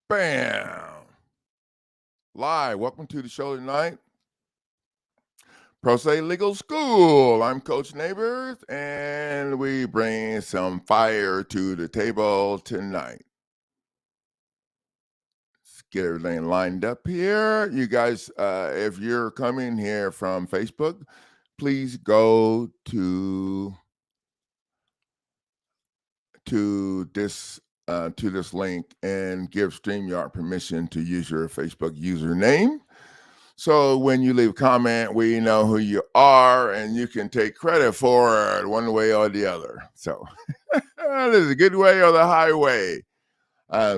Bam! Live. Welcome to the show tonight. Pro Se Legal School. I'm Coach Neighbors, and we bring some fire to the table tonight. Let's get everything lined up here. You guys, if you're coming here from Facebook, please go to this link and give StreamYard permission to use your Facebook username. So when you leave a comment, we know who you are and you can take credit for it one way or the other. So this is a good way or the highway.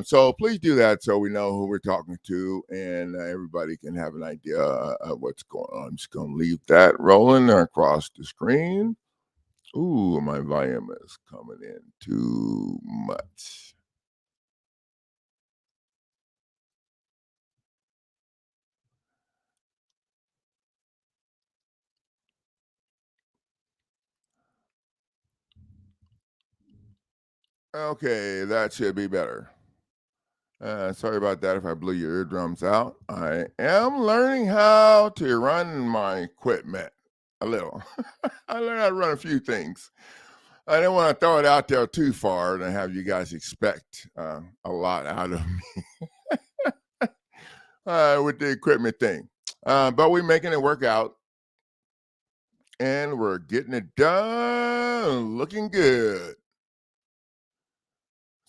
So please do that so we know who we're talking to and everybody can have an idea of what's going on. I'm just going to leave that rolling across the screen. Ooh, my volume is coming in too much. Okay, that should be better. Sorry about that if I blew your eardrums out. I am learning how to run my equipment a little. I learned how to run a few things. I didn't want to throw it out there too far and have you guys expect a lot out of me with the equipment thing. But we're making it work out and we're getting it done, looking good.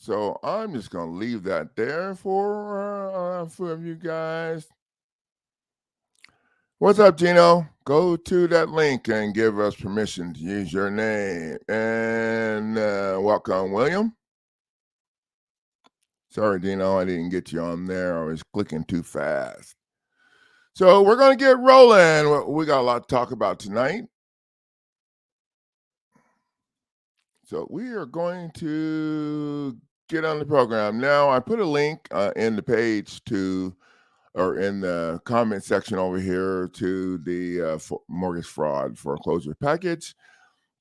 So I'm just going to leave that there for you guys. What's up, Gino? Go to that link and give us permission to use your name. And welcome, William. Sorry, Dino, I didn't get you on there. I was clicking too fast. So we're going to get rolling. We got a lot to talk about tonight. So we are going to get on the program. Now, I put a link in the page or in the comment section over here to the mortgage fraud foreclosure package.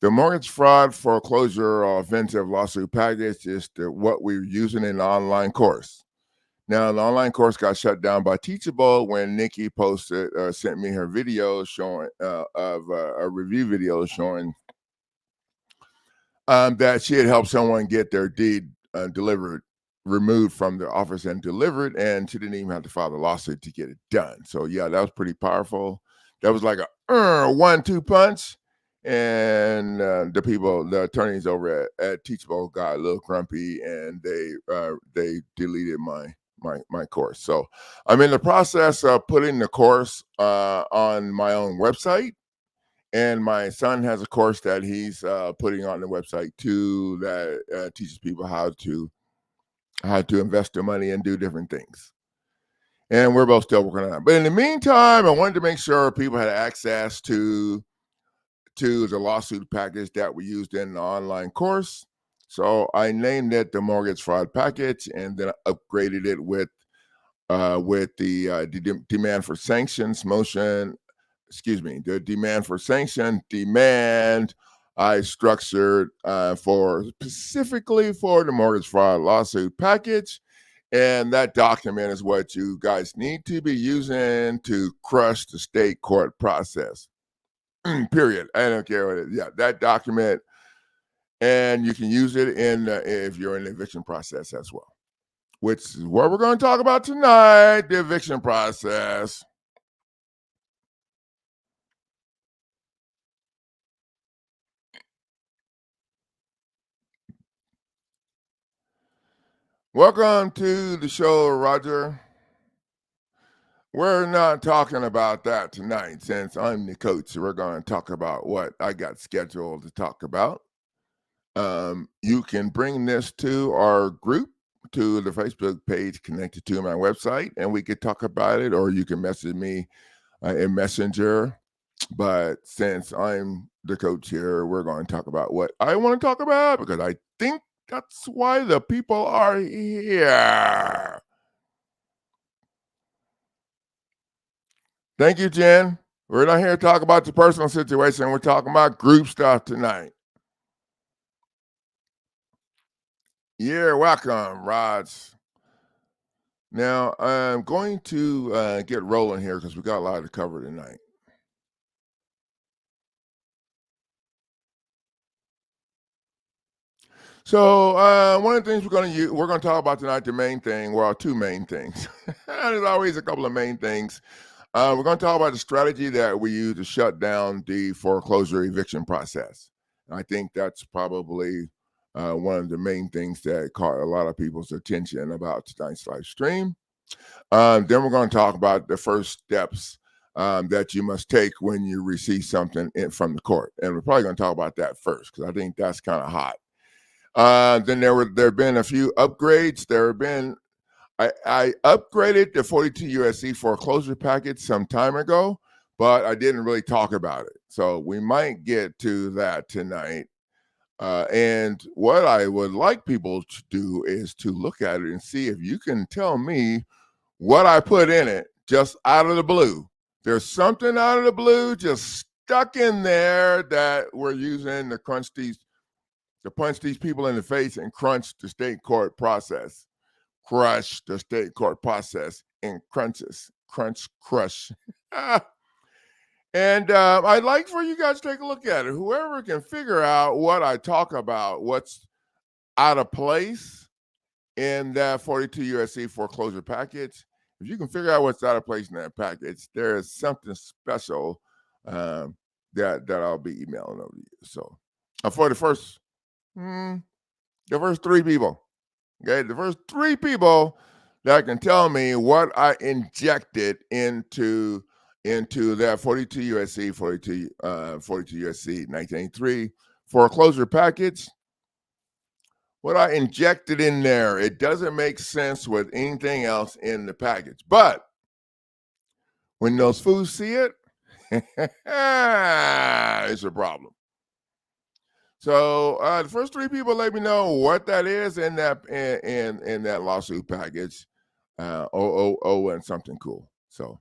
The mortgage fraud foreclosure offensive lawsuit package is what we're using in the online course. Now, the online course got shut down by Teachable when Nikki sent me her video showing a review video showing that she had helped someone get their deed removed from their office and delivered, and she didn't even have to file the lawsuit to get it done. So yeah, that was pretty powerful. That was like a 1-2 punch, and the attorneys over at Teachable got a little grumpy, and they deleted my course. So I'm in the process of putting the course on my own website. And my son has a course that he's putting on the website too that teaches people how to invest their money and do different things. And we're both still working on that. But in the meantime, I wanted to make sure people had access to the lawsuit package that we used in the online course. So I named it the Mortgage Fraud Package, and then upgraded it with the demand for sanctions motion. Excuse me, the demand for sanction demand I structured specifically for the mortgage fraud lawsuit package. And that document is what you guys need to be using to crush the state court process. Period. I don't care what it is. Yeah, that document. And you can use it if you're in the eviction process as well, which is what we're going to talk about tonight, the eviction process. Welcome to the show, Roger. We're not talking about that tonight since I'm the coach. We're going to talk about what I got scheduled to talk about. You can bring this to our group, to the Facebook page connected to my website, and we could talk about it, or you can message me in Messenger. But since I'm the coach here, we're going to talk about what I want to talk about because I think that's why the people are here. Thank you, Jen. We're not here to talk about your personal situation. We're talking about group stuff tonight. You're welcome, Raj. Now, I'm going to get rolling here because we got a lot to cover tonight. So, one of the things we're going to talk about tonight, the main thing, well, two main things. There's always a couple of main things. We're going to talk about the strategy that we use to shut down the foreclosure eviction process. I think that's probably one of the main things that caught a lot of people's attention about tonight's live stream. Then we're going to talk about the first steps that you must take when you receive something from the court, and we're probably going to talk about that first because I think that's kind of hot. Then there have been a few upgrades. There have been I upgraded the 42 USC foreclosure package some time ago, but I didn't really talk about it. So we might get to that tonight. And what I would like people to do is to look at it and see if you can tell me what I put in it just out of the blue. There's something out of the blue just stuck in there that we're using to punch these people in the face and crunch the state court process. Crush the state court process in crunches. Crunch, crush. And I'd like for you guys to take a look at it. Whoever can figure out what I talk about, what's out of place in that 42 USC foreclosure package, if you can figure out what's out of place in that package, there is something special that I'll be emailing over to you. So for the first three people, okay, the first three people that can tell me what I injected into that 42 USC 42 USC 1983 foreclosure package. What I injected in there, it doesn't make sense with anything else in the package. But when those fools see it, it's a problem. So the first three people let me know what that is in that lawsuit package. And something cool. So,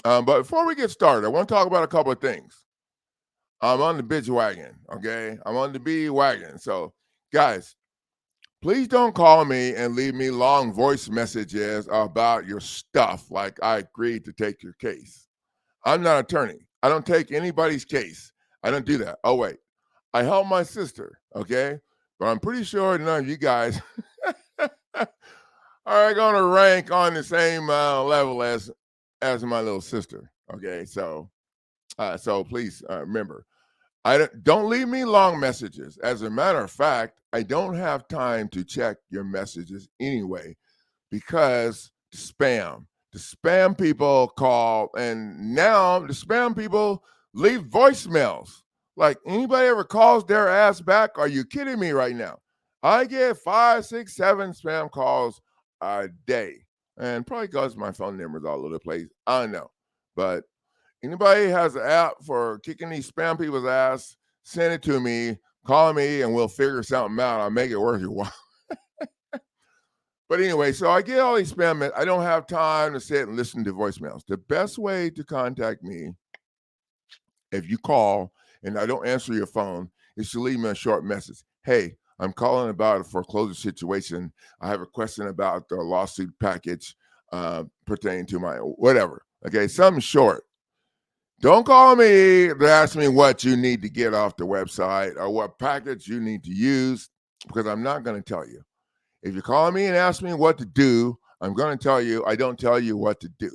but before we get started, I want to talk about a couple of things. I'm on the bitch wagon, okay? I'm on the B wagon. So, guys, please don't call me and leave me long voice messages about your stuff like I agreed to take your case. I'm not an attorney. I don't take anybody's case. I don't do that. Oh, wait. I help my sister, okay? But I'm pretty sure none of you guys are going to rank on the same level as my little sister, okay? So please remember, don't leave me long messages. As a matter of fact, I don't have time to check your messages anyway because the spam people call, and now the spam people leave voicemails. Like, anybody ever calls their ass back? Are you kidding me right now? I get 5, 6, 7 spam calls a day, and probably because my phone number's all over the place. I don't know, but anybody has an app for kicking these spam people's ass, send it to me, call me, and we'll figure something out. I'll make it worth your while. But anyway, so I get all these spam. I don't have time to sit and listen to voicemails. The best way to contact me, if you call and I don't answer your phone, is to leave me a short message. Hey, I'm calling about a foreclosure situation. I have a question about the lawsuit package pertaining to my whatever. Okay, something short. Don't call me to ask me what you need to get off the website or what package you need to use, because I'm not going to tell you. If you call me and ask me what to do, I'm going to tell you I don't tell you what to do.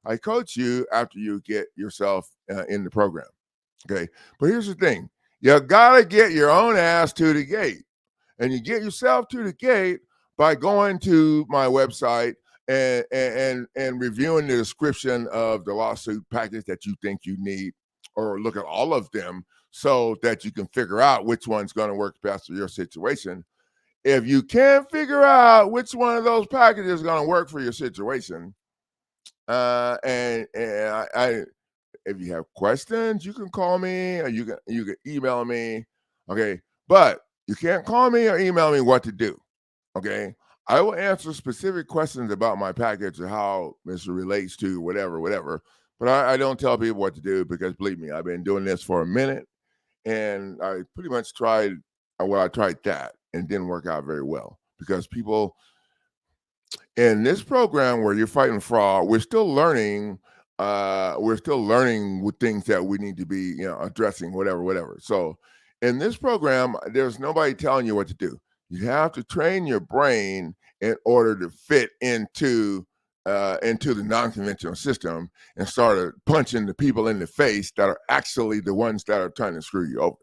I coach you after you get yourself in the program. Okay. But here's the thing, you got to get your own ass to the gate. And you get yourself to the gate by going to my website and reviewing the description of the lawsuit package that you think you need, or look at all of them so that you can figure out which one's going to work best for your situation. If you can't figure out which one of those packages is going to work for your situation, if you have questions, you can call me or you can email me, okay? But you can't call me or email me what to do, okay? I will answer specific questions about my package or how this relates to whatever. But I don't tell people what to do because, believe me, I've been doing this for a minute, and I pretty much tried I tried that and it didn't work out very well because people In this program where you're fighting fraud, we're still learning. We're still learning with things that we need to be, addressing, whatever. So, in this program, there's nobody telling you what to do. You have to train your brain in order to fit into the non-conventional system and start punching the people in the face that are actually the ones that are trying to screw you over.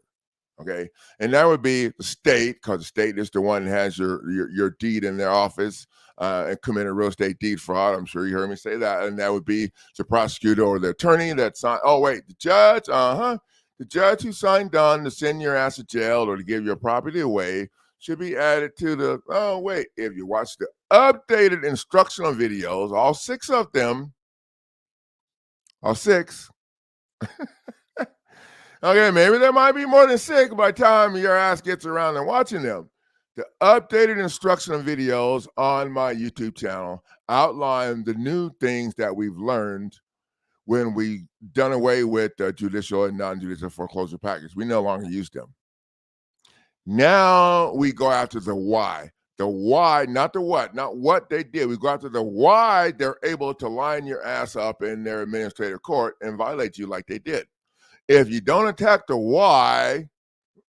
Okay, and that would be the state, because the state is the one that has your deed in their office and committed real estate deed fraud. I'm sure you heard me say that, and that would be the prosecutor or the attorney that signed. Oh wait, the judge, the judge who signed on to send your ass to jail or to give your property away should be added to the. Oh wait, if you watch the updated instructional videos, all six of them, all six. Okay, maybe there might be more than six by the time your ass gets around and watching them. The updated instructional videos on my YouTube channel outline the new things that we've learned when we done away with judicial and non-judicial foreclosure package. We no longer use them. Now we go after the why. The why, not the what, not what they did. We go after the why they're able to line your ass up in their administrative court and violate you like they did. If you don't attack the why,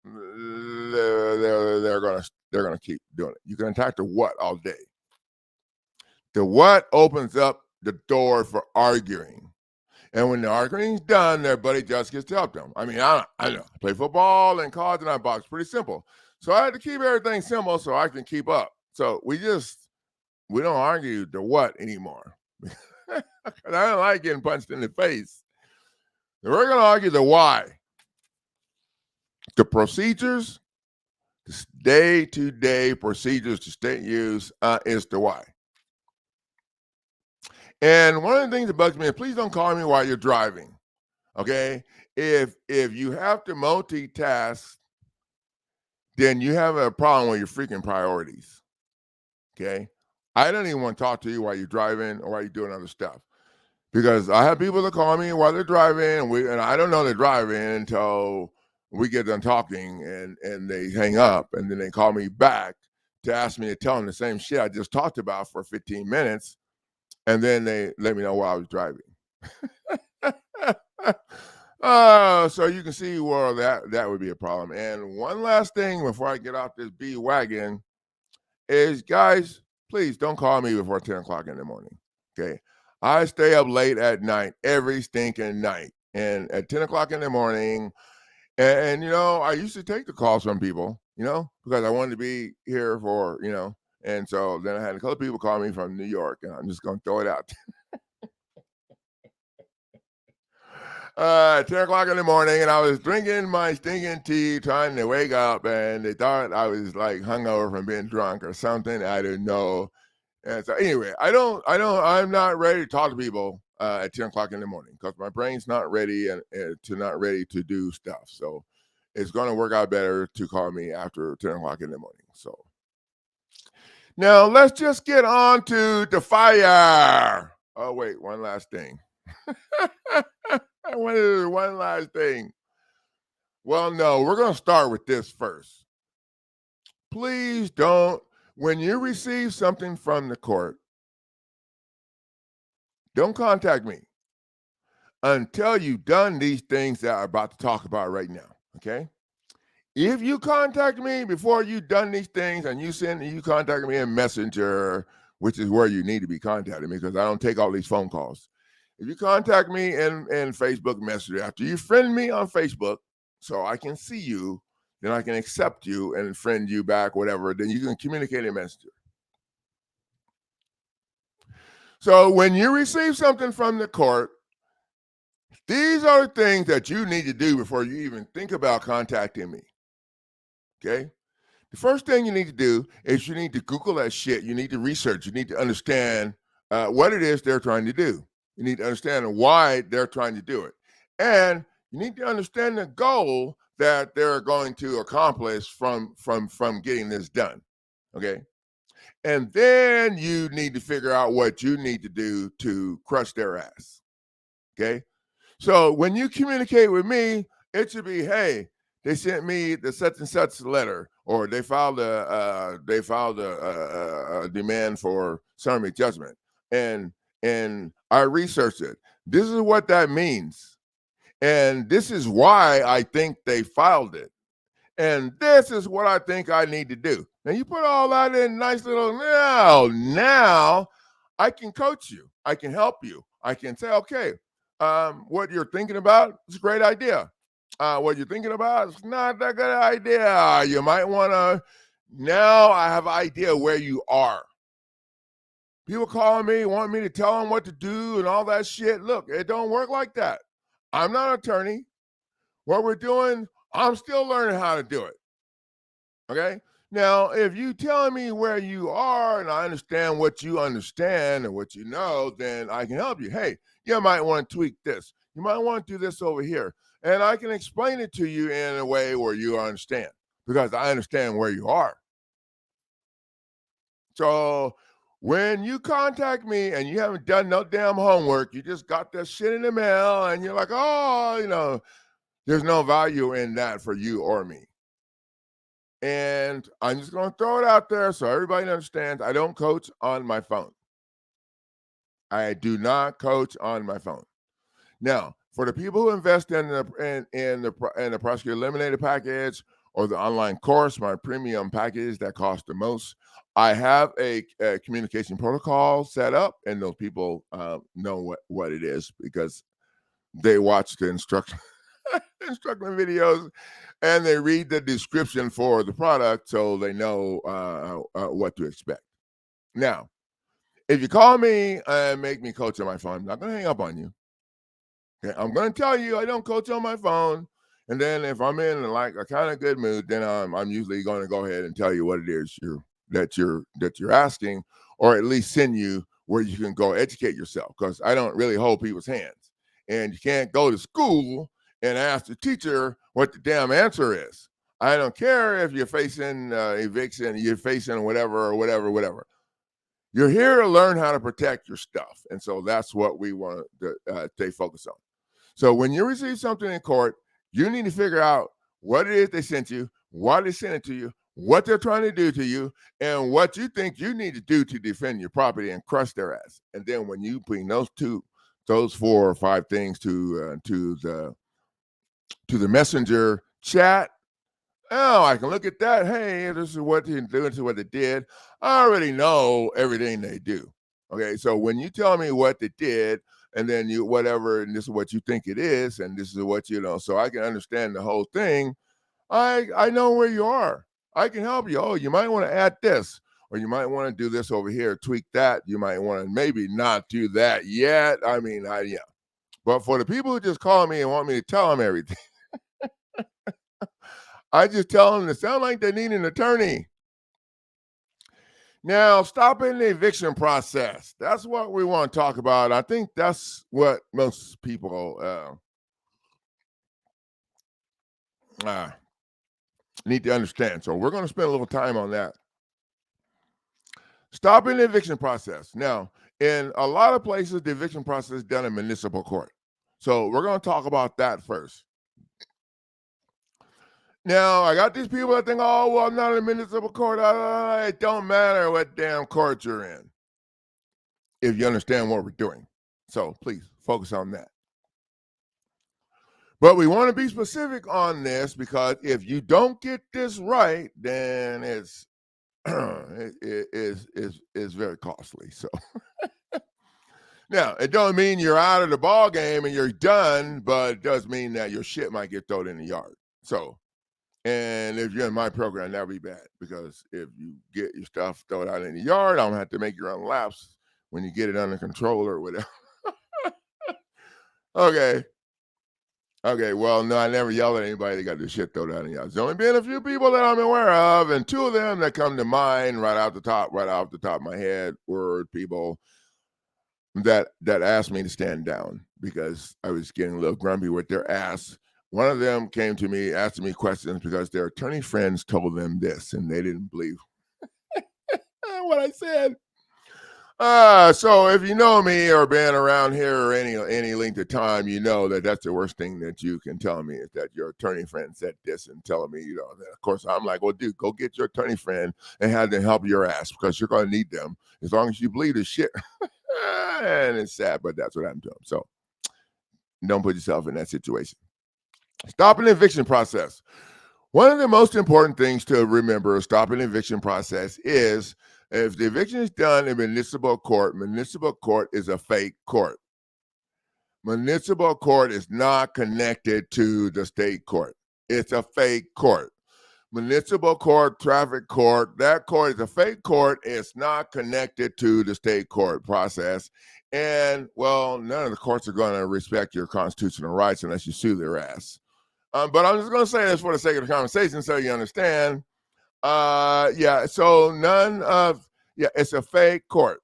they're gonna keep doing it. You can attack the what all day. The what opens up the door for arguing, and when the arguing's done, their buddy just gets to help them. I mean, I know. I play football and college and I box. Pretty simple. So I had to keep everything simple so I can keep up. So we don't argue the what anymore. I don't like getting punched in the face. We're gonna argue the why. The procedures, the day-to-day procedures to state use is the why. And one of the things that bugs me is please don't call me while you're driving. Okay. If you have to multitask, then you have a problem with your freaking priorities. Okay. I don't even want to talk to you while you're driving or while you're doing other stuff. Because I have people that call me while they're driving, and I don't know they're driving until we get done talking and they hang up, and then they call me back to ask me to tell them the same shit I just talked about for 15 minutes, and then they let me know while I was driving. So you can see where that would be a problem. And one last thing before I get off this B wagon is, guys, please don't call me before 10 o'clock in the morning. Okay. I stay up late at night every stinking night. And at 10 o'clock in the morning, and I used to take the calls from people, because I wanted to be here for, and so then I had a couple of people call me from New York, and I'm just going to throw it out. 10 o'clock in the morning, and I was drinking my stinking tea, trying to wake up, and they thought I was like hungover from being drunk or something. I didn't know. And so anyway, I'm not ready to talk to people at 10 o'clock in the morning because my brain's not ready and not ready to do stuff. So it's going to work out better to call me after 10 o'clock in the morning. So now let's just get on to the fire. Oh, wait, one last thing. I wanted to do one last thing. Well, no, we're going to start with this first. Please don't, when you receive something from the court, don't contact me until you've done these things that I'm about to talk about right now, okay? If you contact me before you've done these things and you contact me in Messenger, which is where you need to be contacting me because I don't take all these phone calls. If you contact me in Facebook Messenger, after you friend me on Facebook so I can see you, then I can accept you and friend you back, whatever, then you can communicate in Messenger. So when you receive something from the court, these are the things that you need to do before you even think about contacting me. Okay? The first thing you need to do is you need to Google that shit. You need to research. You need to understand what it is they're trying to do. You need to understand why they're trying to do it. And you need to understand the goal that they're going to accomplish from getting this done. Okay? And then you need to figure out what you need to do to crush their ass. Okay? So when you communicate with me, it should be, hey, they sent me the such and such letter, or they filed a demand for summary judgment, and I researched it. This is what that means, and this is why I think they filed it, and this is what I think I need to do. Now you put all that in nice little. Now I can coach you. I can help you. I can say, okay, what you're thinking about is a great idea. What you're thinking about is not that good idea. You might want to. Now I have an idea where you are. People calling me, want me to tell them what to do and all that shit. Look, it don't work like that. I'm not an attorney. What we're doing, I'm still learning how to do it. Okay. Now, if you telling me where you are and I understand what you understand and what you know, then I can help you. Hey, you might want to tweak this. You might want to do this over here. And I can explain it to you in a way where you understand because I understand where you are. So when you contact me and you haven't done no damn homework, you just got that shit in the mail and you're like, oh, there's no value in that for you or me. And I'm just going to throw it out there so everybody understands. I don't coach on my phone. I do not coach on my phone. Now, for the people who invest in the prosecutor eliminated package or the online course, my premium package that costs the most, I have a communication protocol set up, and those people know what it is because they watch the instruction videos and they read the description for the product so they know what to expect. Now, if you call me and make me coach on my phone, I'm not going to hang up on you. Okay? I'm going to tell you I don't coach on my phone. And then if I'm in like a kind of good mood, then I'm usually going to go ahead and tell you what it is that you're asking, or at least send you where you can go educate yourself, because I don't really hold people's hands. And you can't go to school and ask the teacher what the damn answer is. I don't care if you're facing eviction, you're facing whatever. You're here to learn how to protect your stuff. And so that's what we want to stay focused on. So when you receive something in court, you need to figure out what it is they sent you, why they sent it to you, what they're trying to do to you, and what you think you need to do to defend your property and crush their ass. And then when you bring those 4 or 5 things to the messenger chat, oh, I can look at that. Hey, this is what they do. This is what they did. I already know everything they do. Okay, so when you tell me what they did, and then you whatever, and this is what you think it is, and this is what so I can understand the whole thing. I know where you are. I can help you. Oh, you might want to add this, or you might want to do this over here, tweak that. You might want to maybe not do that yet. I mean, yeah. But for the people who just call me and want me to tell them everything, I just tell them to sound like they need an attorney. Now, stopping the eviction process. That's what we want to talk about. I think that's what most people need to understand. So we're going to spend a little time on that. Stopping the eviction process. Now, in a lot of places, the eviction process is done in municipal court. So we're going to talk about that first. Now, I got these people that think, oh, well, I'm not in a municipal court. It don't matter what damn court you're in, if you understand what we're doing. So please focus on that. But we want to be specific on this, because if you don't get this right, then it's is very costly. So now, it don't mean you're out of the ball game and you're done, but it does mean that your shit might get thrown in the yard. So, and if you're in my program, that'll be bad, because if you get your stuff thrown out in the yard, I'm gonna have to make your own laps when you get it under control or whatever. Okay, well, no, I never yelled at anybody that got their shit thrown out in the yard. There's only been a few people that I'm aware of, and 2 of them that come to mind right off the top of my head were people that asked me to stand down because I was getting a little grumpy with their ass. One of them came to me asking me questions because their attorney friends told them this, and they didn't believe what I said. So if you know me or been around here or any length of time, you know that that's the worst thing that you can tell me is that your attorney friend said this and telling me, that of course I'm like, well, dude, go get your attorney friend and have them help your ass because you're going to need them as long as you believe this shit. And it's sad, but that's what happened to him. So don't put yourself in that situation. Stop an eviction process. One of the most important things to remember stopping an eviction process is if the eviction is done in municipal court is a fake court. Municipal court is not connected to the state court. It's a fake court. Municipal court, traffic court, that court is a fake court. It's not connected to the state court process. And, well, none of the courts are going to respect your constitutional rights unless you sue their ass. But I'm just going to say this for the sake of the conversation so you understand. So it's a fake court.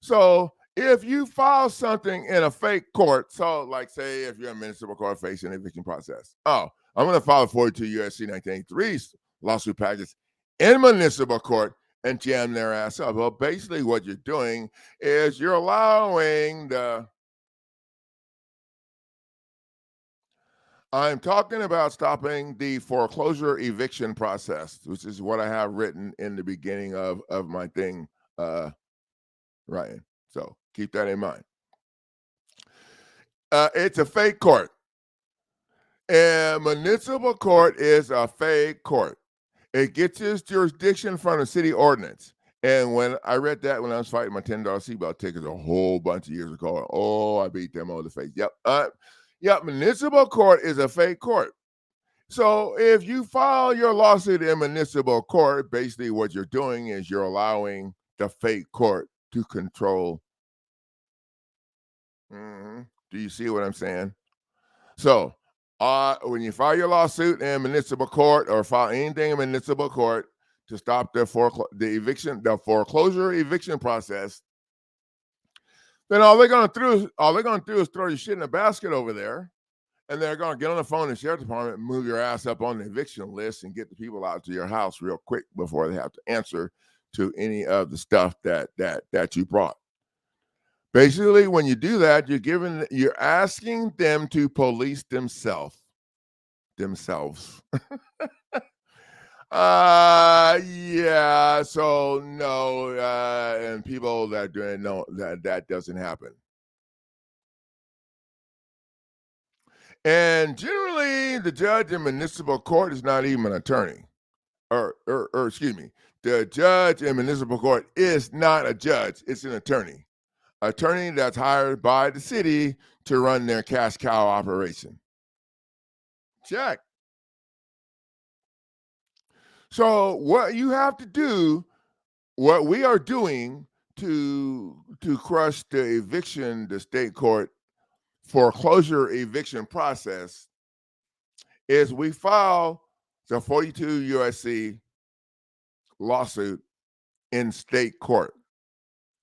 So if you file something in a fake court, so like say if you're a municipal court facing an eviction process, I'm going to file a 42 U.S.C. 1983 lawsuit package in municipal court and jam their ass up. Well, basically what you're doing is you're allowing I'm talking about stopping the foreclosure eviction process, which is what I have written in the beginning of my thing, Ryan. So keep that in mind. It's a fake court. And municipal court is a fake court. It gets its jurisdiction from the city ordinance. And when I read that when I was fighting my $10 seatbelt tickets a whole bunch of years ago, I beat them over the face. Yep, municipal court is a fake court. So if you file your lawsuit in municipal court, basically what you're doing is you're allowing the fake court to control. Do you see what I'm saying? So when you file your lawsuit in municipal court or file anything in municipal court to stop the foreclosure eviction process, then all they're gonna do is throw your shit in a basket over there. And they're going to get on the phone to the sheriff's department and move your ass up on the eviction list and get the people out to your house real quick before they have to answer to any of the stuff that you brought. Basically, when you do that, you're asking them to police themselves. So no, and people that are doing no, that doesn't happen. And generally, the judge in municipal court is not even an attorney. Or excuse me, the judge in municipal court is not a judge, it's an attorney. Attorney that's hired by the city to run their cash cow operation. Check. So what you have to do, what we are doing to crush the state court foreclosure eviction process is we file the 42 USC lawsuit in state court.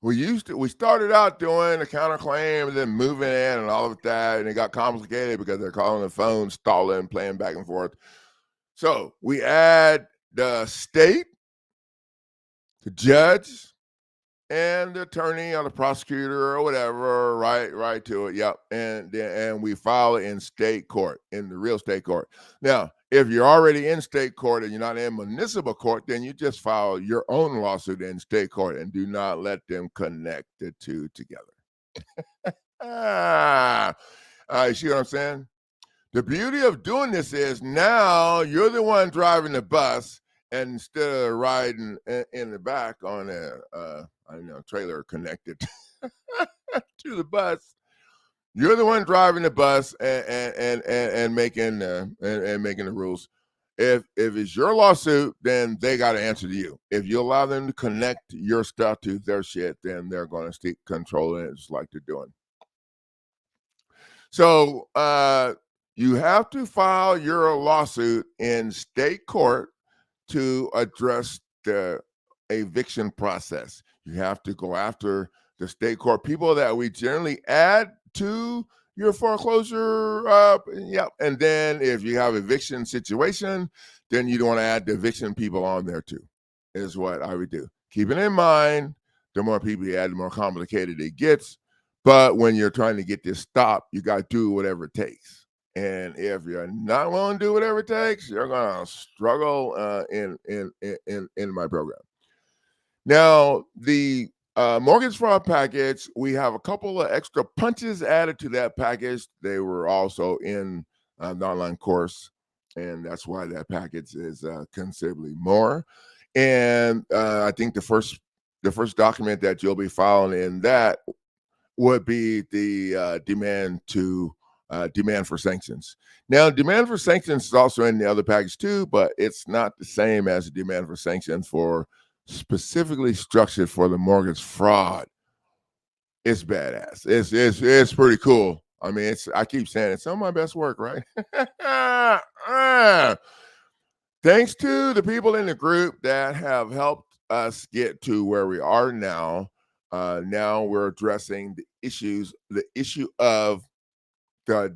We started out doing a counterclaim and then moving in and all of that, and it got complicated because they're calling the phone, stalling, playing back and forth. So we add the state, the judge, and the attorney or the prosecutor or whatever, right to it. Yep. And we file it in state court, in the real state court. Now, if you're already in state court and you're not in municipal court, then you just file your own lawsuit in state court and do not let them connect the two together. You see what I'm saying? The beauty of doing this is now you're the one driving the bus, and instead of riding in the back on a trailer connected to the bus, you're the one driving the bus and making the rules. If it's your lawsuit, then they got to answer to you. If you allow them to connect your stuff to their shit, then they're going to stick controlling it just like they're doing. So you have to file your lawsuit in state court to address the eviction process. You have to go after the state court people that we generally add to your foreclosure. And then if you have eviction situation, then you don't want to add the eviction people on there too, is what I would do. Keeping in mind, the more people you add, the more complicated it gets. But when you're trying to get this stopped, you got to do whatever it takes. And if you're not willing to do whatever it takes, you're gonna struggle in my program. Now, the mortgage fraud package, we have a couple of extra punches added to that package. They were also in the online course, and that's why that package is considerably more. And I think the first document that you'll be filing in that would be the demand for sanctions. Now, demand for sanctions is also in the other package too, but it's not the same as a demand for sanctions for specifically structured for the mortgage fraud. It's badass. It's pretty cool. I mean, I keep saying it's some of my best work, right? Thanks to the people in the group that have helped us get to where we are now. Now we're addressing the issue of the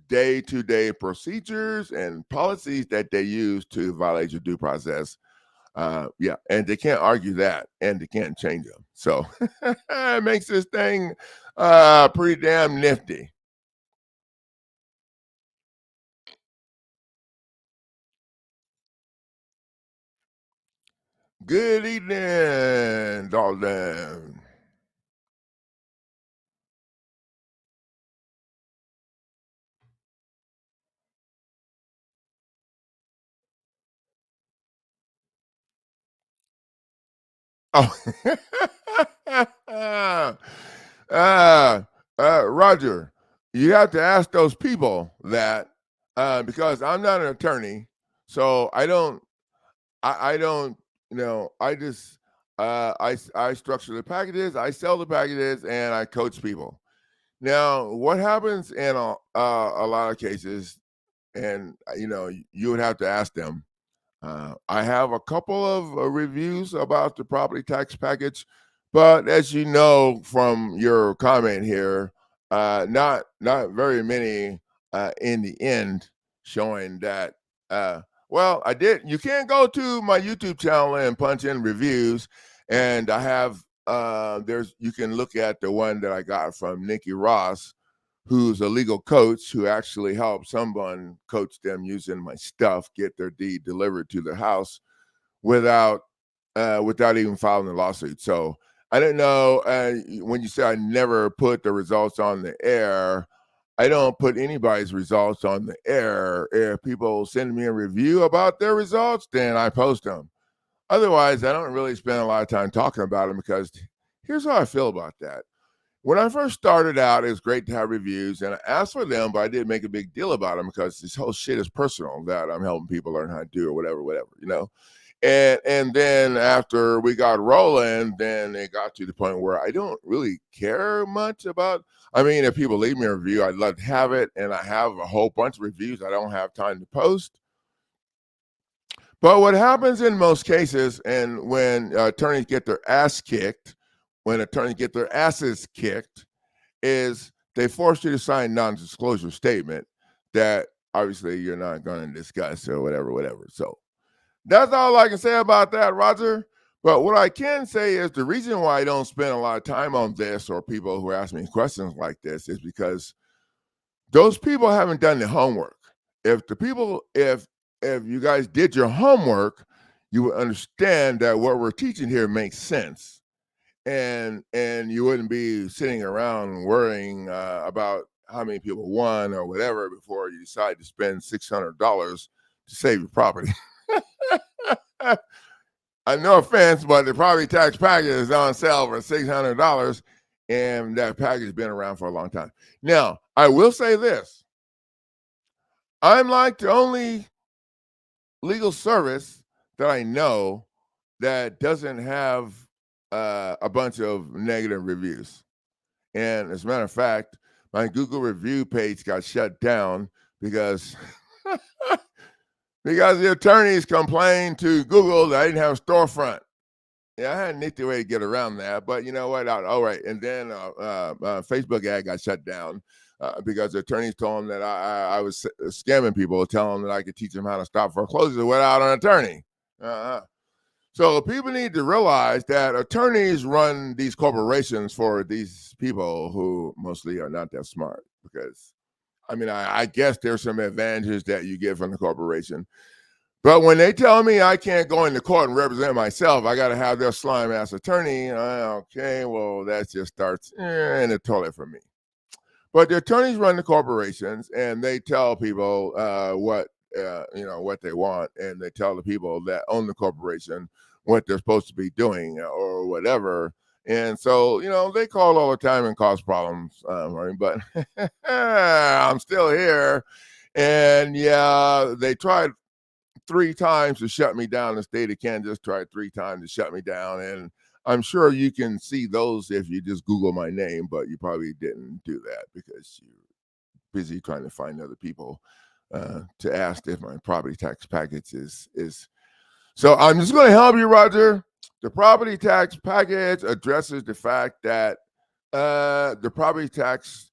day-to-day procedures and policies that they use to violate your due process. Yeah, and they can't argue that, and they can't change them. So it makes this thing pretty damn nifty. Good evening, Dalton. Oh, Roger, you have to ask those people that because I'm not an attorney, so I don't, I just, I structure the packages, I sell the packages, and I coach people. Now, what happens in a lot of cases, and you would have to ask them. I have a couple of reviews about the property tax package, but as you know from your comment here, not very many in the end showing that. Well, I did. You can go to my YouTube channel and punch in reviews, and I have there's you can look at the one that I got from Nikki Ross, who's a legal coach who actually helped someone coach them using my stuff get their deed delivered to their house without without even filing a lawsuit. So I don't know when you say I never put the results on the air. I don't put anybody's results on the air. If people send me a review about their results, then I post them. Otherwise, I don't really spend a lot of time talking about them because here's how I feel about that. When I first started out, it was great to have reviews, and I asked for them, but I didn't make a big deal about them because this whole shit is personal that I'm helping people learn how to do or whatever. And then after we got rolling, then it got to the point where I don't really care much about. I mean, if people leave me a review, I'd love to have it, and I have a whole bunch of reviews I don't have time to post. But what happens in most cases, and when attorneys get their ass kicked, when attorneys get their asses kicked, is they force you to sign non-disclosure statement that obviously you're not going to discuss or whatever. So that's all I can say about that, Roger. But what I can say is the reason why I don't spend a lot of time on this or people who ask me questions like this is because those people haven't done the homework. If you guys did your homework, you would understand that what we're teaching here makes sense, and you wouldn't be sitting around worrying about how many people won or whatever before you decide to spend $600 to save your property. No offense, but the property tax package is on sale for $600, and that package has been around for a long time. Now, I will say this: I'm like the only legal service that I know that doesn't have a bunch of negative reviews. And as a matter of fact, my Google review page got shut down because because the attorneys complained to Google that I didn't have a storefront. Yeah, I had a nifty way to get around that, but you know what? All right. And then Facebook ad got shut down because the attorneys told them that I was scamming people, telling them that I could teach them how to stop foreclosures without an attorney. Uh-huh. So people need to realize that attorneys run these corporations for these people who mostly are not that smart. Because I mean, I guess there's some advantages that you get from the corporation. But when they tell me I can't go into court and represent myself, I got to have their slime ass attorney. Okay, well, that just starts in the toilet for me. But the attorneys run the corporations, and they tell people what they want, and they tell the people that own the corporation what they're supposed to be doing or whatever. And so, they call all the time and cause problems. But I'm still here, and yeah, they tried 3 times to shut me down. The state of Kansas tried 3 times to shut me down, and I'm sure you can see those if you just Google my name, but you probably didn't do that because you're busy trying to find other people to ask if my property tax package is. So I'm just going to help you, Roger. The property tax package addresses the fact that the property tax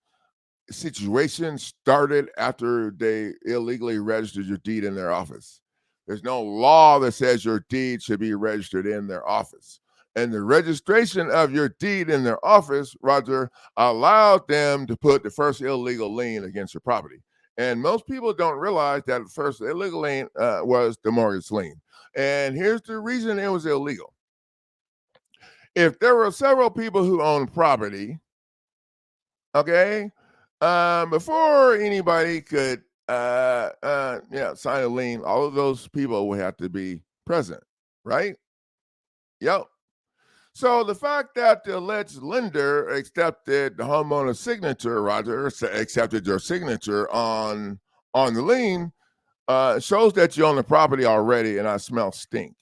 situation started after they illegally registered your deed in their office. There's no law that says your deed should be registered in their office. And the registration of your deed in their office, Roger, allowed them to put the first illegal lien against your property. And most people don't realize that the first illegal lien was the mortgage lien. And here's the reason it was illegal. If there were several people who owned property, okay, before anybody could sign a lien, all of those people would have to be present, right? Yep. So the fact that the alleged lender accepted the homeowner's signature, Roger, accepted your signature on the lien, shows that you own the property already, and I smell stink.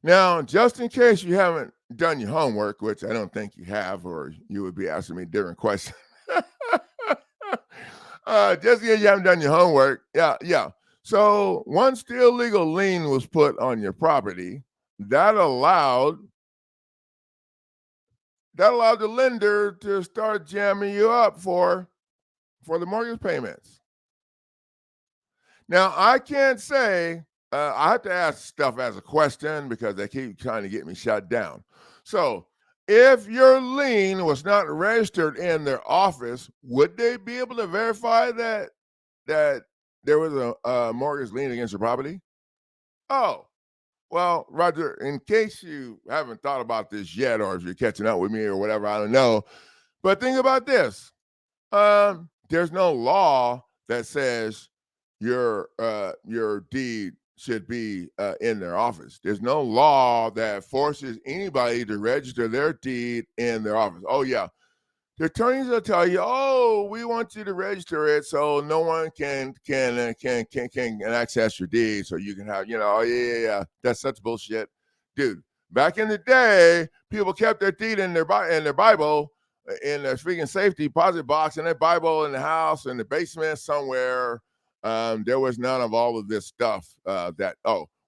Now, just in case you haven't done your homework, which I don't think you have, or you would be asking me different questions. Just in case you haven't done your homework, yeah. So once the illegal lien was put on your property, that allowed the lender to start jamming you up for the mortgage payments. Now, I can't say, I have to ask stuff as a question because they keep trying to get me shut down. So, if your lien was not registered in their office, would they be able to verify that there was a mortgage lien against your property? Oh, well, Roger, in case you haven't thought about this yet, or if you're catching up with me or whatever, I don't know. But think about this. There's no law that says your deed should be in their office. There's no law that forces anybody to register their deed in their office. Oh yeah, the attorneys will tell you, "Oh, we want you to register it so no one can access your deed, so you can have, oh yeah. That's such bullshit, dude. Back in the day, people kept their deed in their Bible, in their freaking safety deposit box, in their Bible in the house, in the basement somewhere. There was none of all of this stuff.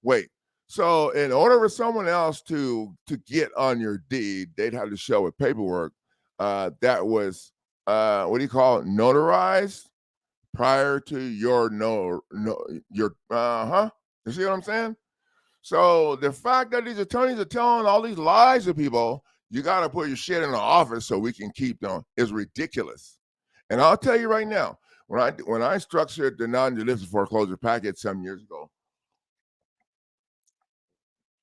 Wait. So, in order for someone else to get on your deed, they'd have to show it paperwork that was what do you call it, notarized prior to your your you see what I'm saying? So the fact that these attorneys are telling all these lies to people, you got to put your shit in the office so we can keep them, is ridiculous. And I'll tell you right now, when I structured the non-judicial foreclosure package some years ago,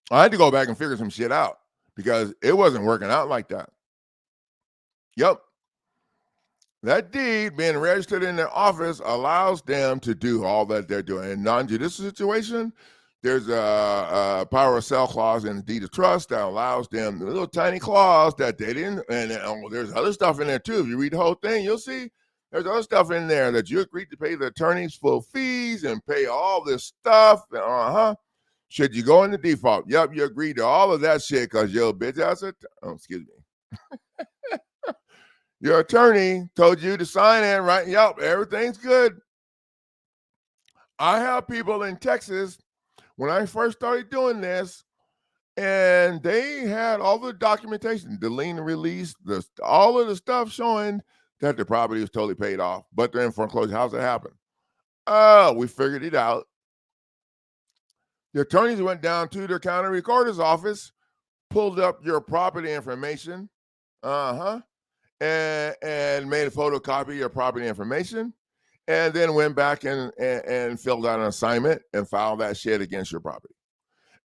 I had to go back and figure some shit out because it wasn't working out like that. Yep. That deed being registered in their office allows them to do all that they're doing. In non-judicial situation, there's a power of sale clause in the deed of trust that allows them, the little tiny clause that they didn't, and there's other stuff in there too. If you read the whole thing, you'll see there's other stuff in there that you agreed to pay the attorneys full fees and pay all this stuff. Should you go into default? Yep, you agreed to all of that shit because you're a bitch ass. Excuse me. Your attorney told you to sign in, right? Yep, everything's good. I have people in Texas when I first started doing this, and they had all the documentation, the lien release, all of the stuff showing that the property was totally paid off, but they're in foreclosure. How's it happen? Oh, we figured it out. The attorneys went down to the county recorder's office, pulled up your property information, and made a photocopy of your property information, and then went back and filled out an assignment and filed that shit against your property.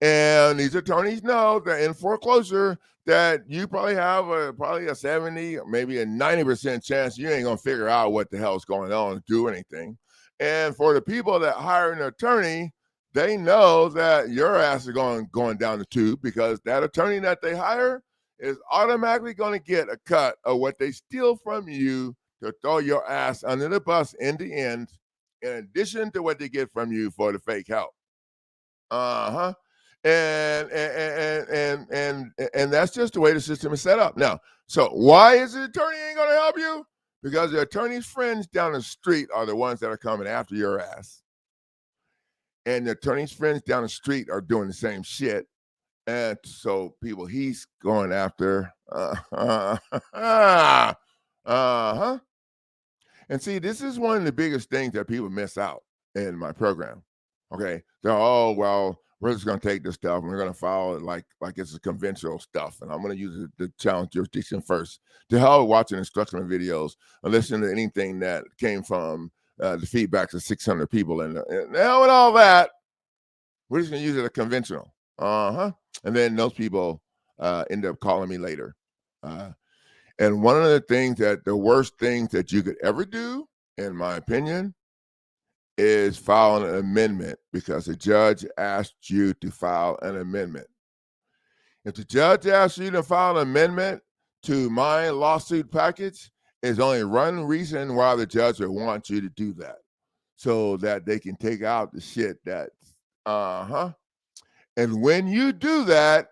And these attorneys know that in foreclosure that you probably have probably a 70, maybe a 90% chance you ain't gonna figure out what the hell's going on and do anything. And for the people that hire an attorney, they know that your ass is going down the tube, because that attorney that they hire is automatically going to get a cut of what they steal from you to throw your ass under the bus in the end, in addition to what they get from you for the fake help. Uh-huh. And that's just the way the system is set up. Now, so why is the attorney ain't gonna help you? Because the attorney's friends down the street are the ones that are coming after your ass. And the attorney's friends down the street are doing the same shit. And so people he's going after, uh-huh. And see, this is one of the biggest things that people miss out in my program. Okay, they're oh well, we're just going to take this stuff and we're going to follow it like it's conventional stuff, and I'm going to use the challenge jurisdiction first. To hell with watching instructional videos or listening to anything that came from the feedbacks of 600 people, and now with all that, we're just going to use it as conventional. And then those people end up calling me later. And one of the worst things that you could ever do, in my opinion, is file an amendment because the judge asked you to file an amendment. If the judge asks you to file an amendment to my lawsuit package, there's only one reason why the judge would want you to do that, so that they can take out the shit that's, And when you do that,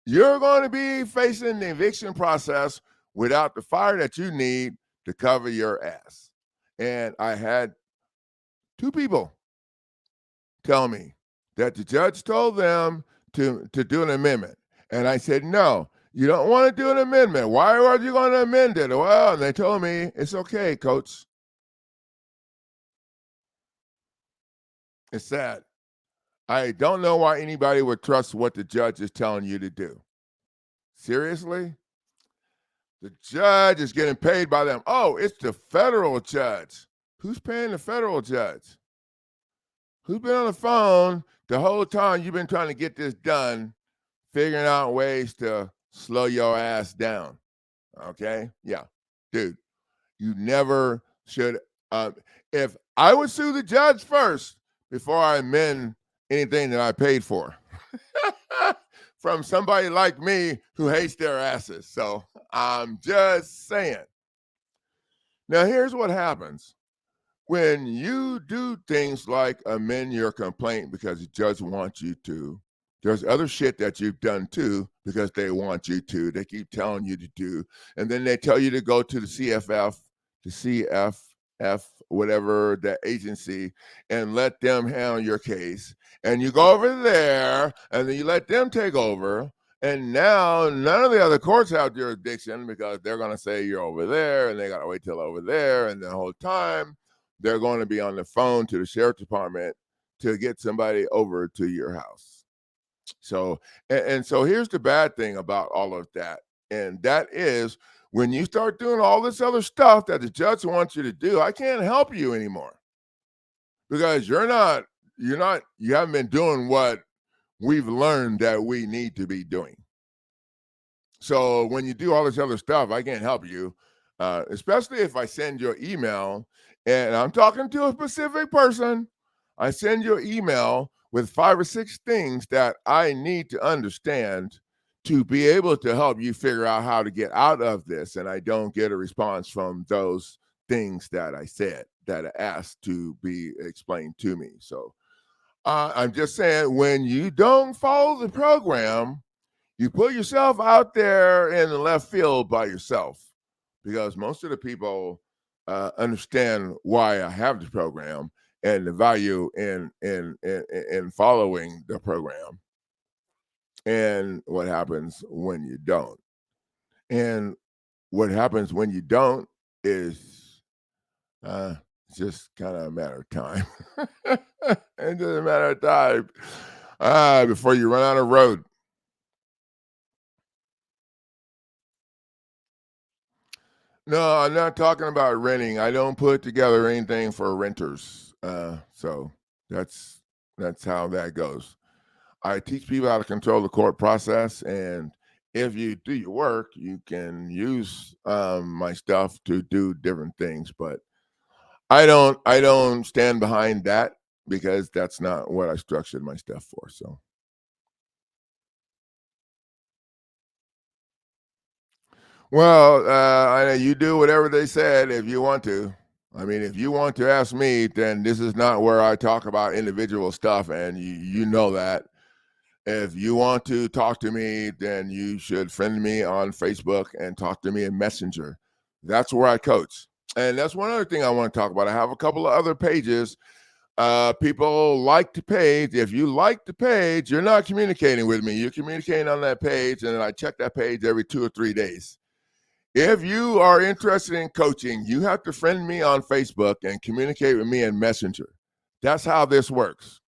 you're going to be facing the eviction process without the fire that you need to cover your ass. And I had 2 people tell me that the judge told them to do an amendment. And I said, no, you don't want to do an amendment. Why are you going to amend it? Well, and they told me, it's okay, coach. It's sad. I don't know why anybody would trust what the judge is telling you to do. Seriously? The judge is getting paid by them. Oh, it's the federal judge. Who's paying the federal judge? Who's been on the phone the whole time you've been trying to get this done, figuring out ways to slow your ass down? Okay? Yeah. Dude, you never should. If I would sue the judge first before I amend anything that I paid for from somebody like me who hates their asses. So I'm just saying. Now, here's what happens. When you do things like amend your complaint because the judge wants you to, there's other shit that you've done too because they want you to. They keep telling you to do. And then they tell you to go to the CFF, the CFF, whatever, that agency, and let them handle your case. And you go over there and then you let them take over. And now none of the other courts have jurisdiction because they're going to say you're over there, and they got to wait till over there. And the whole time they're going to be on the phone to the sheriff's department to get somebody over to your house. So, and so here's the bad thing about all of that. And that is, when you start doing all this other stuff that the judge wants you to do, I can't help you anymore because you haven't been doing what we've learned that we need to be doing. So when you do all this other stuff, I can't help you, especially if I send you an email and I'm talking to a specific person. I send you an email with 5 or 6 things that I need to understand to be able to help you figure out how to get out of this. And I don't get a response from those things that I said, that I asked to be explained to me. So I'm just saying, when you don't follow the program, you put yourself out there in the left field by yourself, because most of the people understand why I have the program and the value in following the program, and what happens when you don't. And what happens when you don't is it's just kind of a matter of time. It's just a matter of time. Before you run out of road. No, I'm not talking about renting. I don't put together anything for renters. So that's that's how that goes. I teach people how to control the court process, and if you do your work, you can use my stuff to do different things. But I don't stand behind that because that's not what I structured my stuff for. So, well, you do whatever they said if you want to. I mean, if you want to ask me, then this is not where I talk about individual stuff, and you know that. If you want to talk to me, then you should friend me on Facebook and talk to me in Messenger. That's where I coach. And that's one other thing I want to talk about. I have a couple of other pages. People like the page. If you like the page, you're not communicating with me. You're communicating on that page, and I check that page every 2 or 3 days. If you are interested in coaching, you have to friend me on Facebook and communicate with me in Messenger. That's how this works.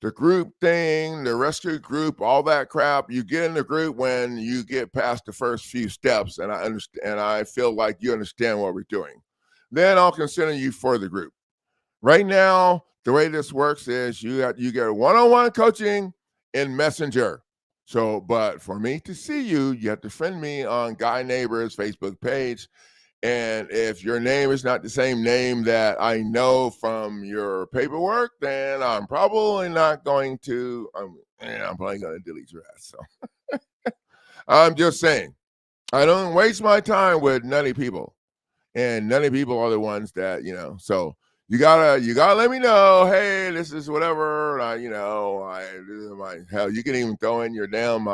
The group thing, the rescue group, all that crap, you get in the group when you get past the first few steps, and I understand, and I feel like you understand what we're doing. Then I'll consider you for the group. Right now, the way this works is you get one-on-one coaching in Messenger. So, but for me to see you, you have to friend me on Guy Neighbor's Facebook page. And if your name is not the same name that I know from your paperwork, then I'm probably not going to. I'm probably going to delete your ass. So I'm just saying, I don't waste my time with nutty people, and nutty people are the ones that So you gotta let me know. Hey, this is whatever. This is my hell. You can even throw in your damn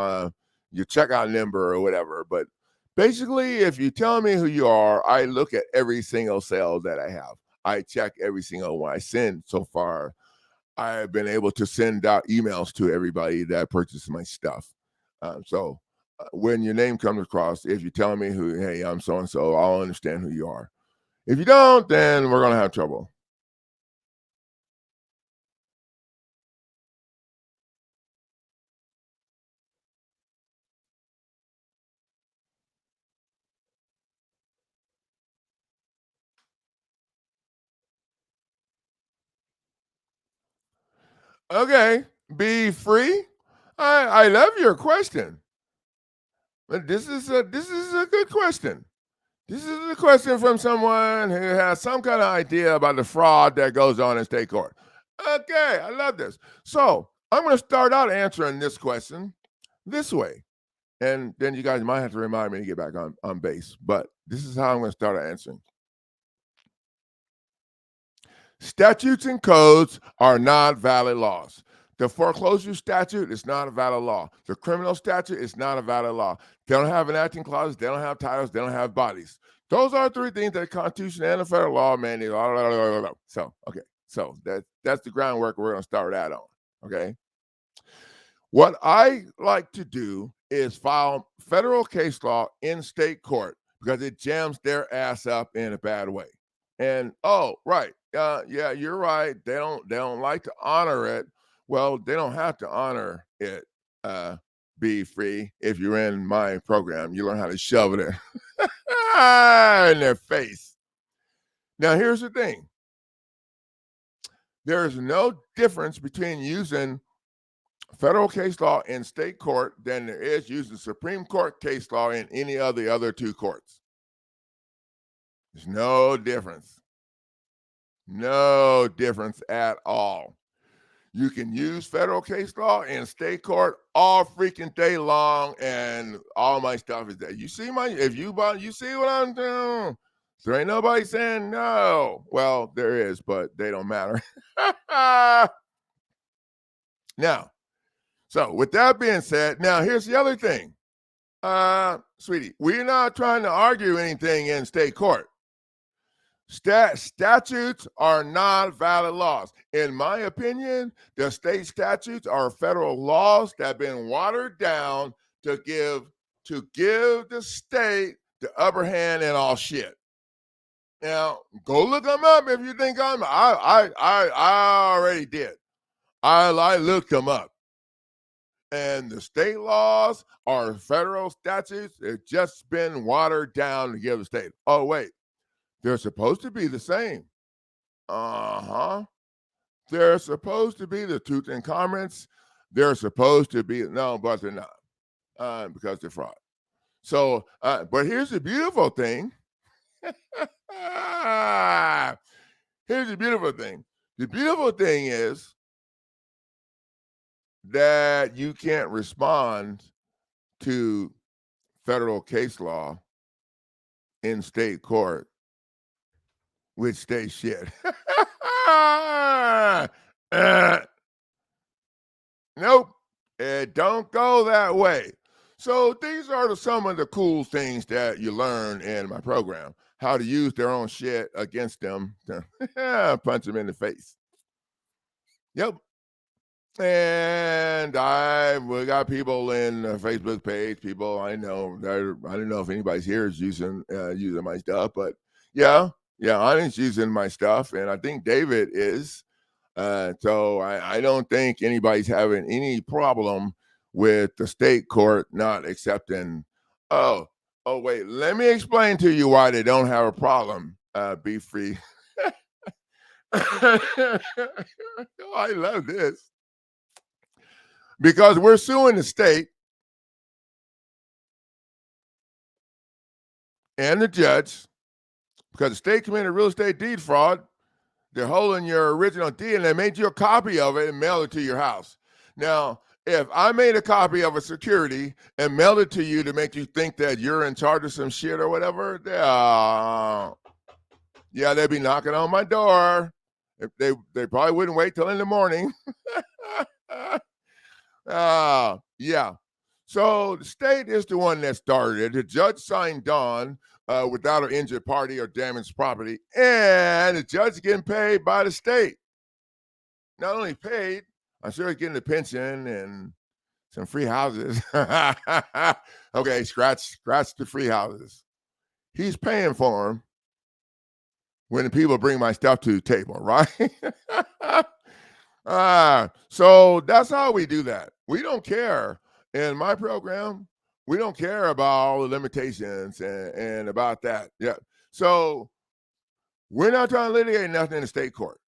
your checkout number or whatever. But basically, if you tell me who you are, I look at every single sale that I have. I check every single one I send. So far, I've been able to send out emails to everybody that purchased my stuff. When your name comes across, if you tell me who, hey, I'm so and so, I'll understand who you are. If you don't, then we're gonna have trouble. Okay, be free. I love your question. But this is a good question. This is a question from someone who has some kind of idea about the fraud that goes on in state court. Okay, I love this. So I'm going to start out answering this question this way, and then you guys might have to remind me to get back on base. But this is how I'm going to start answering. Statutes and codes are not valid laws. The foreclosure statute is not a valid law. The criminal statute is not a valid law. They don't have enacting clauses. They don't have titles. They don't have bodies. Those are three things that the Constitution and the federal law mandate. So, okay. So that's the groundwork we're going to start out on. Okay. What I like to do is file federal case law in state court because it jams their ass up in a bad way. And oh, right, yeah, you're right. They don't like to honor it. Well, they don't have to honor it. Be free. If you're in my program, you learn how to shove it in their face. Now, here's the thing: there is no difference between using federal case law in state court than there is using Supreme Court case law in any of the other two courts. There's no difference. No difference at all. You can use federal case law in state court all freaking day long, and all my stuff is there. You see you see what I'm doing? There ain't nobody saying no. Well, there is, but they don't matter. Now, so with that being said, now here's the other thing. Sweetie, we're not trying to argue anything in state court. Statutes are not valid laws. In my opinion, the state statutes are federal laws that have been watered down to give the state the upper hand in all shit. Now, go look them up if you think I already did. I looked them up. And the state laws are federal statutes. They've just been watered down to give the state. Oh, wait, they're supposed to be the same. Uh-huh. They're supposed to be the truth in comments. They're supposed to be, no, but they're not, because they're fraud. So, but here's the beautiful thing. Here's the beautiful thing. The beautiful thing is that you can't respond to federal case law in state court with state shit. Uh, nope, it don't go that way. So these are some of the cool things that you learn in my program. How to use their own shit against them to punch them in the face. Yep. And we got people in the Facebook page, people I know that I don't know if anybody's here is using my stuff, but yeah, I'm using my stuff, and I think David is. So I don't think anybody's having any problem with the state court not accepting. Oh, wait, let me explain to you why they don't have a problem. Be free. I love this. Because we're suing the state and the judge because the state committed real estate deed fraud. They're holding your original deed and they made you a copy of it and mailed it to your house. Now, if I made a copy of a security and mailed it to you to make you think that you're in charge of some shit or whatever, yeah, they'd be knocking on my door. If they probably wouldn't wait till in the morning. Yeah. So the state is the one that started it. The judge signed on without an injured party or damaged property, and the judge is getting paid by the state. Not only paid, I'm sure he's getting a pension and some free houses. Okay, scratch the free houses. He's paying for them when the people bring my stuff to the table, right? So that's how we do that. We don't care. In my program, we don't care about all the limitations and about that. Yeah. So we're not trying to litigate nothing in the state court.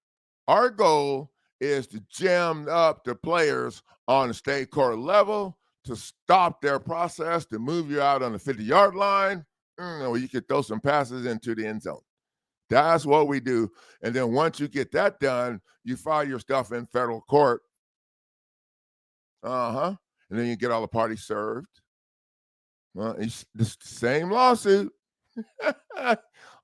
Our goal is to jam up the players on the state court level to stop their process, to move you out on the 50-yard line, where you can throw some passes into the end zone. That's what we do. And then once you get that done, you file your stuff in federal court. And then you get all the parties served. Well, it's the same lawsuit.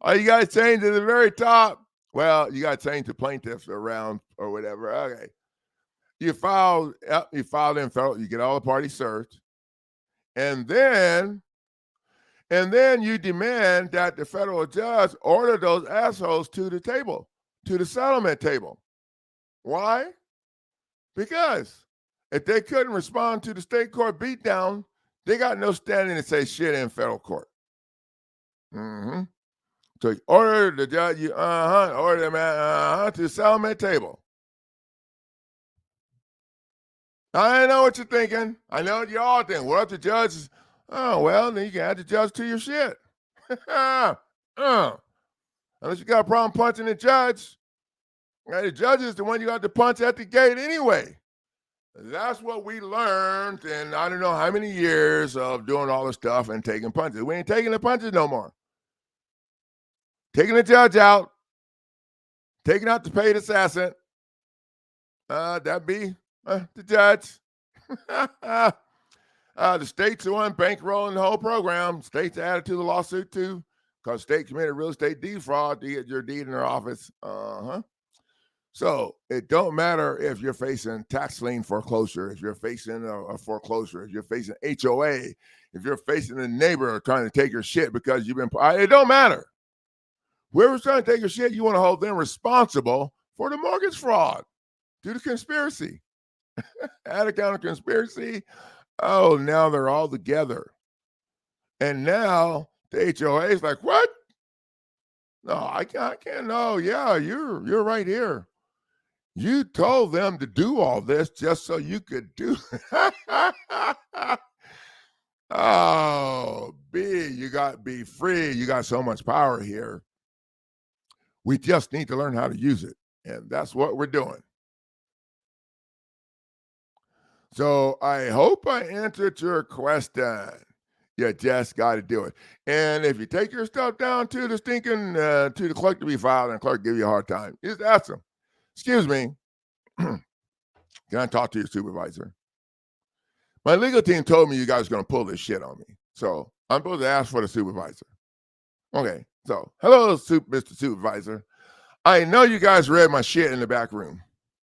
All you got to change at the very top. Well, you got to change the plaintiffs around or whatever. Okay. You file in federal, you get all the parties served. And then you demand that the federal judge order those assholes to the table, to the settlement table. Why? Because if they couldn't respond to the state court beatdown, they got no standing to say shit in federal court. So you order the judge, order them to the settlement table. I know what you're thinking. I know what you're all thinking. What if the judge is, well, then you can add the judge to your shit. Unless you got a problem punching the judge. The judge is the one you got to punch at the gate anyway. That's what we learned in I don't know how many years of doing all this stuff and taking punches. We ain't taking the punches no more. Taking the judge out, taking out the paid assassin. That'd be the judge. The state's the one bankrolling the whole program. State's added to the lawsuit too, because state committed real estate deed fraud to get your deed in their office. So it don't matter if you're facing tax lien foreclosure, if you're facing a foreclosure, if you're facing HOA, if you're facing a neighbor trying to take your shit because you've been, it don't matter. Whoever's trying to take your shit, you want to hold them responsible for the mortgage fraud due to conspiracy. Add account of conspiracy. Oh, now they're all together. And now the HOA is like, what? No, I can't. No, yeah, you're right here. You told them to do all this just so you could do. Oh, B, you got be free. You got so much power here. We just need to learn how to use it. And that's what we're doing. So I hope I answered your question. You just got to do it. And if you take your stuff down to the stinking, to the clerk to be filed, and the clerk give you a hard time, just ask them, excuse me, can I talk to your supervisor? My legal team told me you guys are going to pull this shit on me. So I'm supposed to ask for the supervisor. Okay. So, hello, Mr. Supervisor. I know you guys read my shit in the back room,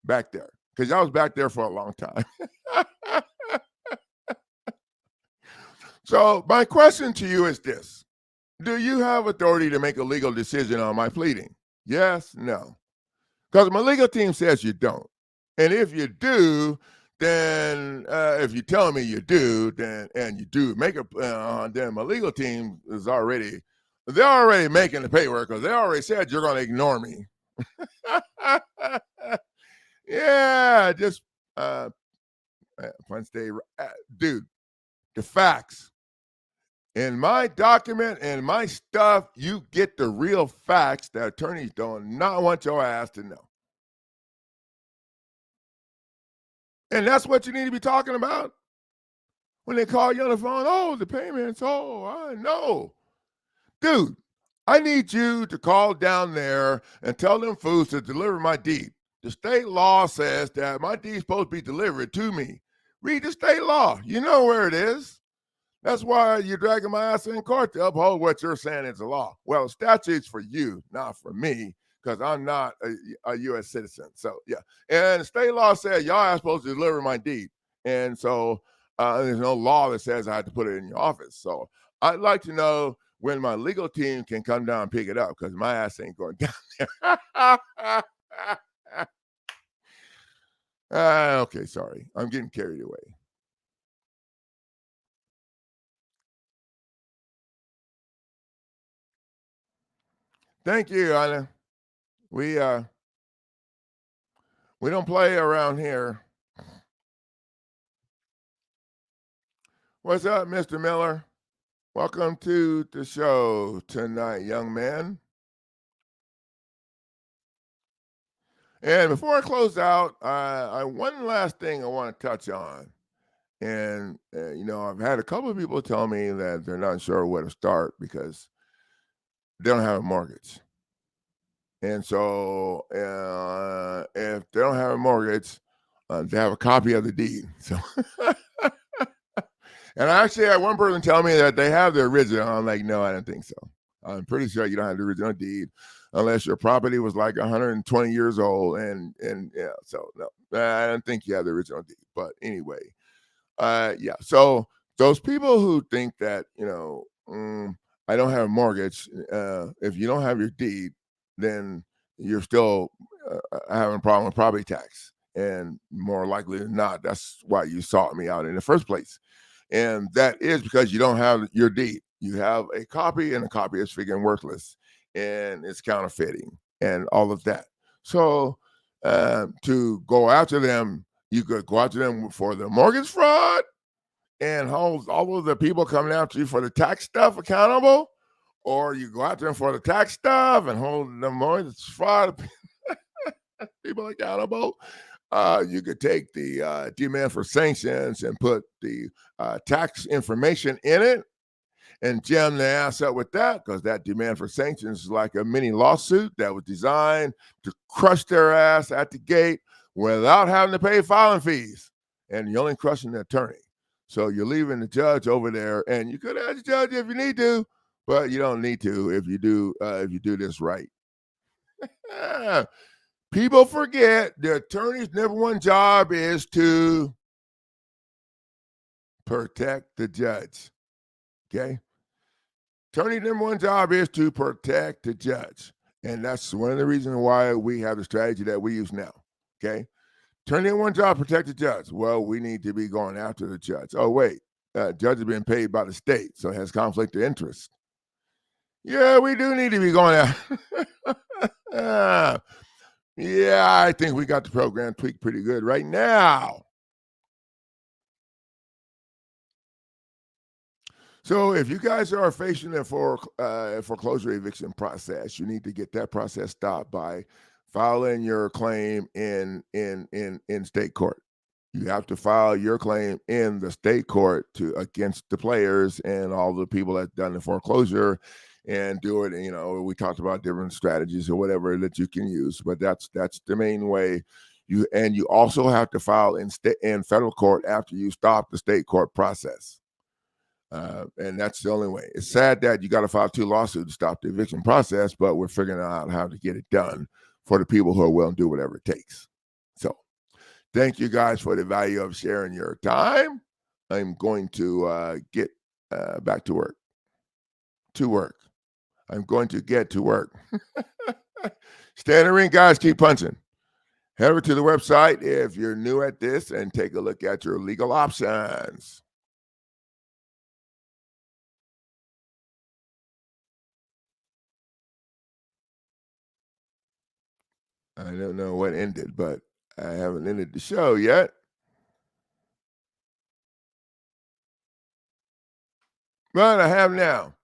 back there, because I was back there for a long time. So, my question to you is this: do you have authority to make a legal decision on my pleading? Yes, no. Because my legal team says you don't. And if you do, then if you tell me you do, then and you do make a then my legal team is they're already making the paperwork because they already said you're going to ignore me. Yeah, just fun stay, dude. The facts in my document and my stuff, you get the real facts that attorneys do not want your ass to know. And that's what you need to be talking about when they call you on the phone. Oh, the payments. Oh, I know. Dude, I need you to call down there and tell them fools to deliver my deed. The state law says that my deed's supposed to be delivered to me. Read the state law. You know where it is. That's why you're dragging my ass in court to uphold what you're saying is the law. Well, statute's for you, not for me, because I'm not a U.S. citizen. So, yeah. And the state law said y'all are supposed to deliver my deed. And so there's no law that says I have to put it in your office. So I'd like to know when my legal team can come down and pick it up, because my ass ain't going down there. Okay, sorry. I'm getting carried away. Thank you, Anna. We don't play around here. What's up, Mr. Miller? Welcome to the show tonight, young man. And before I close out, one last thing I want to touch on. And, I've had a couple of people tell me that they're not sure where to start because they don't have a mortgage. And so if they don't have a mortgage, they have a copy of the deed. So, and I actually had one person tell me that they have the original. I'm like, no, I don't think so. I'm pretty sure you don't have the original deed unless your property was like 120 years old. And yeah, so no, I don't think you have the original deed. But anyway, yeah. So those people who think that, I don't have a mortgage, if you don't have your deed, then you're still having a problem with property tax. And more likely than not, that's why you sought me out in the first place. And that is because you don't have your deed. You have a copy, and a copy is freaking worthless, and it's counterfeiting and all of that. So to go after them, you could go after them for the mortgage fraud and hold all of the people coming after you for the tax stuff accountable, or you go after them for the tax stuff and hold the mortgage fraud people accountable. You could take the demand for sanctions and put the tax information in it and jam their ass up with that, because that demand for sanctions is like a mini lawsuit that was designed to crush their ass at the gate without having to pay filing fees. And you're only crushing the attorney. So you're leaving the judge over there, and you could ask the judge if you need to, but you don't need to if you do this right. People forget the attorney's number one job is to protect the judge. Okay? Attorney's number one job is to protect the judge. And that's one of the reasons why we have the strategy that we use now. Okay? Attorney one job, protect the judge. Well, we need to be going after the judge. Oh, wait. Judge is being paid by the state, so it has conflict of interest. Yeah, we do need to be going out. Yeah, I think we got the program tweaked pretty good right now. So if you guys are facing a foreclosure eviction process, you need to get that process stopped by filing your claim in state court. You have to file your claim in the state court to against the players and all the people that done the foreclosure and do it. You know, we talked about different strategies or whatever that you can use, but that's the main way. You also have to file in federal court after you stop the state court process. And that's the only way. It's sad that you got to file two lawsuits to stop the eviction process, but we're figuring out how to get it done for the people who are willing to do whatever it takes. So, thank you guys for the value of sharing your time. I'm going to get back to work. To work. I'm going to get to work. Stay in the ring, guys. Keep punching. Head over to the website if you're new at this and take a look at your legal options. I don't know what ended, but I haven't ended the show yet. But I have now.